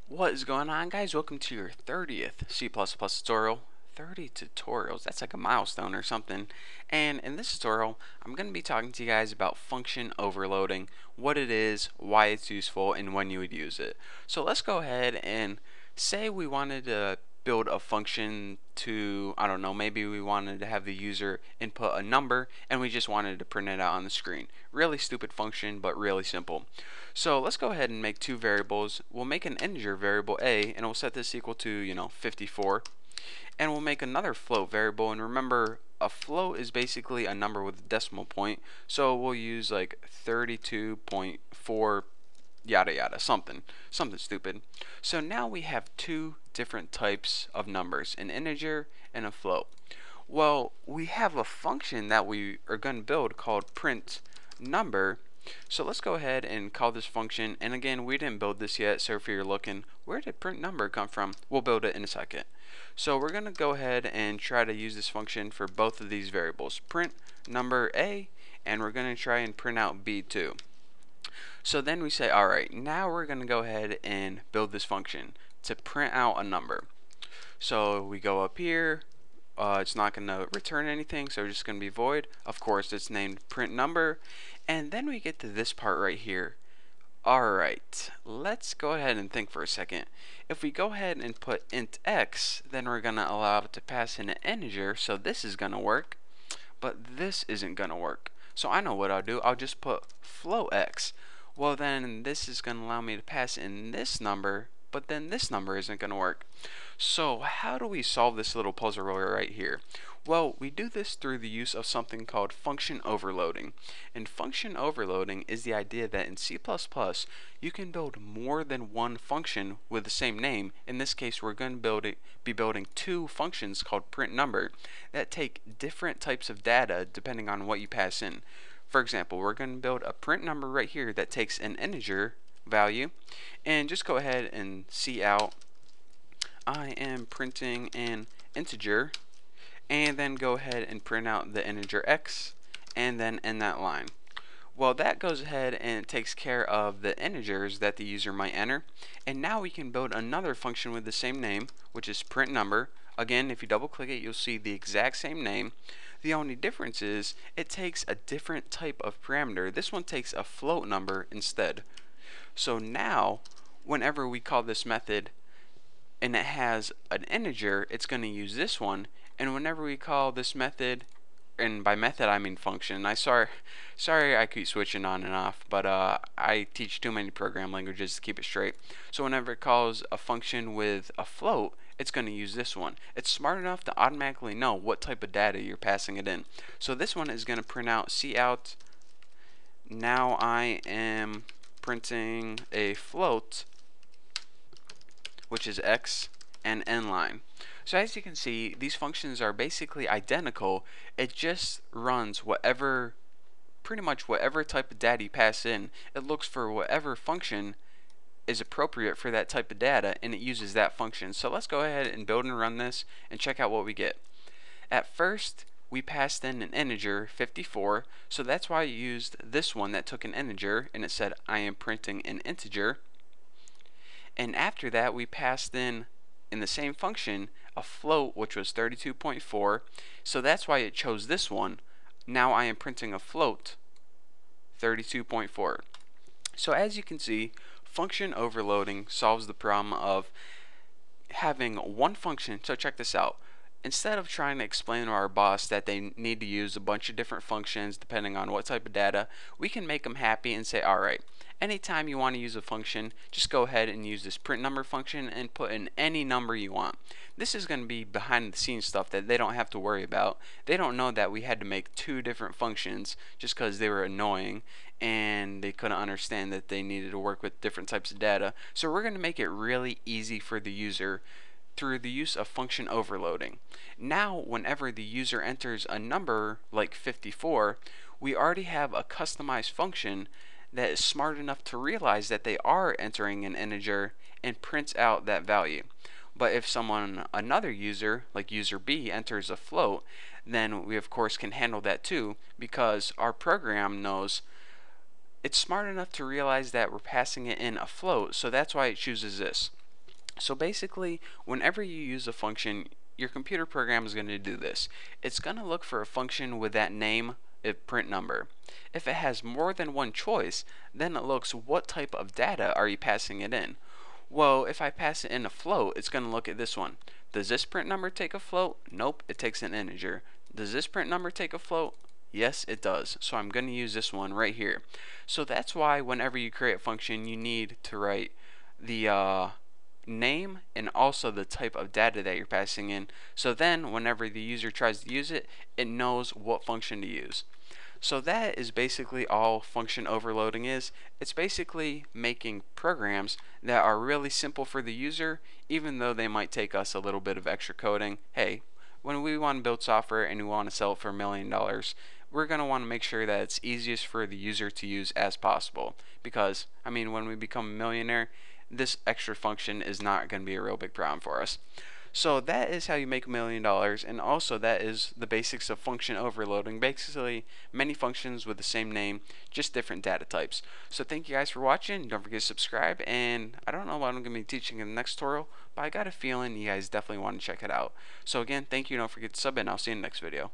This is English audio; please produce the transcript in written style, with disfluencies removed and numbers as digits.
What is going on, guys? Welcome to your 30th C++ tutorial. 30 tutorials, that's like a milestone or something. And in this tutorial, I'm going to be talking to you guys about function overloading, what it is, why it's useful, and when you would use it. So let's go ahead and say we wanted to build a function to, I don't know, maybe we wanted to have the user input a number and we just wanted to print it out on the screen. Really stupid function, but really simple. So let's go ahead and make two variables. We'll make an integer variable a, and we'll set this equal to, 54. And we'll make another float variable, and remember, a float is basically a number with a decimal point, so we'll use like 32.4 yada yada, something stupid. So now we have two different types of numbers, an integer and a float. Well, we have a function that we are going to build called print number. So let's go ahead and call this function, and again, we didn't build this yet, so if you're looking, where did print number come from? We'll build it in a second. So we're going to go ahead and try to use this function for both of these variables, print number a, and we're going to try and print out b too. So then we say, alright, now we're going to go ahead and build this function to print out a number. So we go up here, it's not going to return anything, so it's just going to be void. Of course, it's named print number. And then we get to this part right here. Alright, let's go ahead and think for a second. If we go ahead and put int x, then we're going to allow it to pass in an integer, so this is going to work. But this isn't going to work. So I know what I'll do. I'll just put float x. Well, then this is going to allow me to pass in this number, but then this number isn't going to work. So how do we solve this little puzzle right here? Well, we do this through the use of something called function overloading. And function overloading is the idea that in C++ you can build more than one function with the same name. In this case, we're going to be building two functions called print number that take different types of data depending on what you pass in. For example, we're going to build a print number right here that takes an integer value, and just go ahead and see out I am printing an integer, and then go ahead and print out the integer x, and then end that line. Well, that goes ahead and takes care of the integers that the user might enter, and now we can build another function with the same name, which is print number. Again, if you double click it, you'll see the exact same name. The only difference is it takes a different type of parameter. This one takes a float number instead. So now, whenever we call this method and it has an integer, it's going to use this one, and whenever we call this method, and by method I mean function, sorry I keep switching on and off, but I teach too many program languages to keep it straight. So whenever it calls a function with a float, it's going to use this one. It's smart enough to automatically know what type of data you're passing it in. So this one is going to print out cout, now I am printing a float, which is x, and end line. So as you can see, these functions are basically identical. It just runs pretty much whatever type of data you pass in. It looks for whatever function is appropriate for that type of data, and it uses that function. So let's go ahead and build and run this and check out what we get. At first, we passed in an integer, 54, so that's why I used this one that took an integer, and it said I am printing an integer. And after that, we passed in the same function a float, which was 32.4, so that's why it chose this one. Now I am printing a float, 32.4. So as you can see, function overloading solves the problem of having one function. So check this out. Instead of trying to explain to our boss that they need to use a bunch of different functions depending on what type of data, we can make them happy and say, alright, anytime you want to use a function, just go ahead and use this print number function and put in any number you want. This is going to be behind the scenes stuff that they don't have to worry about. They don't know that we had to make two different functions just because they were annoying and they couldn't understand that they needed to work with different types of data. So we're going to make it really easy for the user through the use of function overloading. Now, whenever the user enters a number like 54, we already have a customized function that is smart enough to realize that they are entering an integer and prints out that value. But if another user, like user B, enters a float, then we of course can handle that too, because our program knows it's smart enough to realize that we're passing it in a float, so that's why it chooses this. So basically, whenever you use a function, your computer program is going to do this. It's going to look for a function with that name, a print number. If it has more than one choice, then it looks what type of data are you passing it in. Well, if I pass it in a float, it's going to look at this one. Does this print number take a float? Nope, it takes an integer. Does this print number take a float? Yes, it does. So I'm going to use this one right here. So that's why whenever you create a function, you need to write the name and also the type of data that you're passing in. So then whenever the user tries to use it, it knows what function to use. So that is basically all function overloading is. It's basically making programs that are really simple for the user, even though they might take us a little bit of extra coding. Hey, when we want to build software and we want to sell it for $1 million, we're going to want to make sure that it's easiest for the user to use as possible. Because, I mean, when we become a millionaire, this extra function is not going to be a real big problem for us. So that is how you make $1 million, and also that is the basics of function overloading. Basically, many functions with the same name, just different data types. So thank you guys for watching. Don't forget to subscribe, and I don't know what I'm going to be teaching in the next tutorial, but I got a feeling you guys definitely want to check it out. So again, thank you. Don't forget to sub, and I'll see you in the next video.